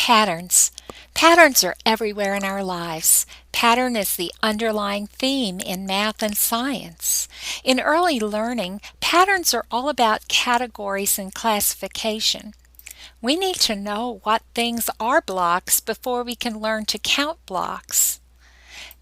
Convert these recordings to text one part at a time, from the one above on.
Patterns. Patterns are everywhere in our lives. Pattern is the underlying theme in math and science. In early learning, patterns are all about categories and classification. We need to know what things are blocks before we can learn to count blocks.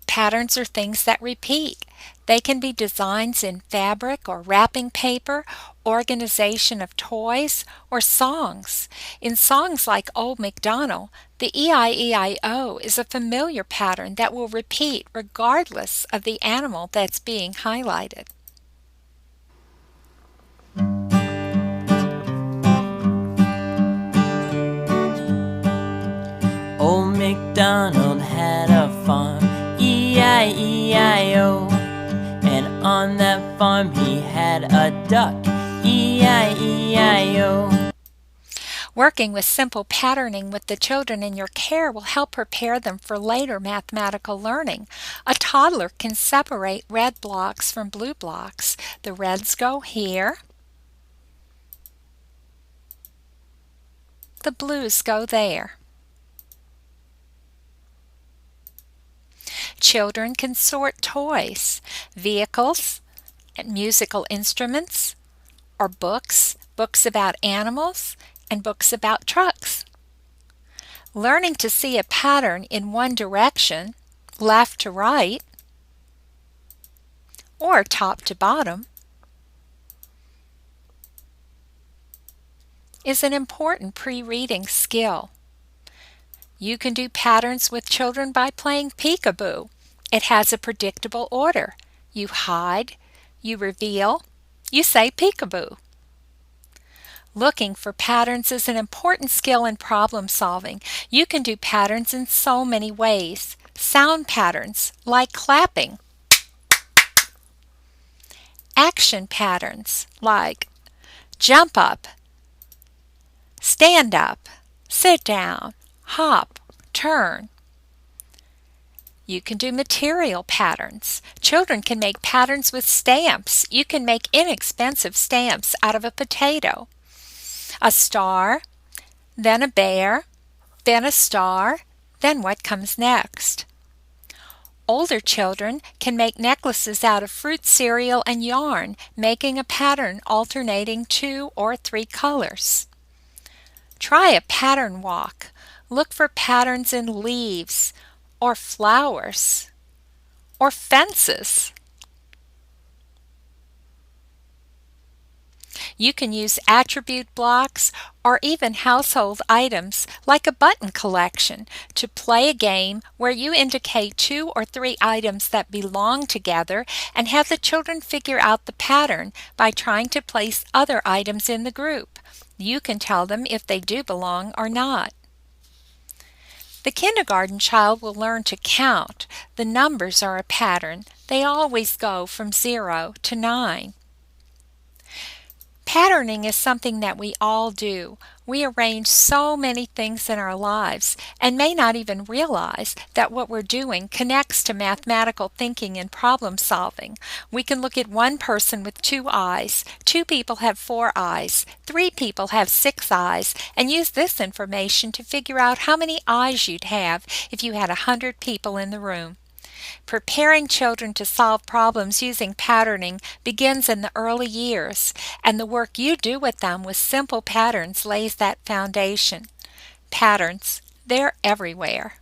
Patterns are things that repeat. They can be designs in fabric or wrapping paper, organization of toys, or songs. In songs like Old MacDonald, the E-I-E-I-O is a familiar pattern that will repeat regardless of the animal that's being highlighted. Old MacDonald had a farm, E-I-E-I-O. And on that farm he had a duck, E-I-E-I-O. Working with simple patterning with the children in your care will help prepare them for later mathematical learning. A toddler can separate red blocks from blue blocks. The reds go here. The blues go there. Children can sort toys, vehicles, musical instruments, or books about animals, and books about trucks. Learning to see a pattern in one direction, left to right, or top to bottom, is an important pre-reading skill. You can do patterns with children by playing peekaboo. It has a predictable order. You hide, you reveal, you say peekaboo. Looking for patterns is an important skill in problem solving. You can do patterns in so many ways. Sound patterns, like clapping. Action patterns, like jump up, stand up, sit down, hop, turn. You can do material patterns. Children can make patterns with stamps. You can make inexpensive stamps out of a potato. A star, then a bear, then a star, then what comes next. Older children can make necklaces out of fruit cereal and yarn, making a pattern alternating 2 or 3 colors. Try a pattern walk. Look for patterns in leaves, or flowers, or fences. You can use attribute blocks or even household items like a button collection to play a game where you indicate 2 or 3 items that belong together and have the children figure out the pattern by trying to place other items in the group. You can tell them if they do belong or not. The kindergarten child will learn to count. The numbers are a pattern. They always go from 0 to 9. Patterning is something that we all do. We arrange so many things in our lives and may not even realize that what we're doing connects to mathematical thinking and problem solving. We can look at one person with 2 eyes, 2 people have 4 eyes, 3 people have 6 eyes, and use this information to figure out how many eyes you'd have if you had 100 people in the room. Preparing children to solve problems using patterning begins in the early years, and the work you do with them with simple patterns lays that foundation. Patterns, they're everywhere.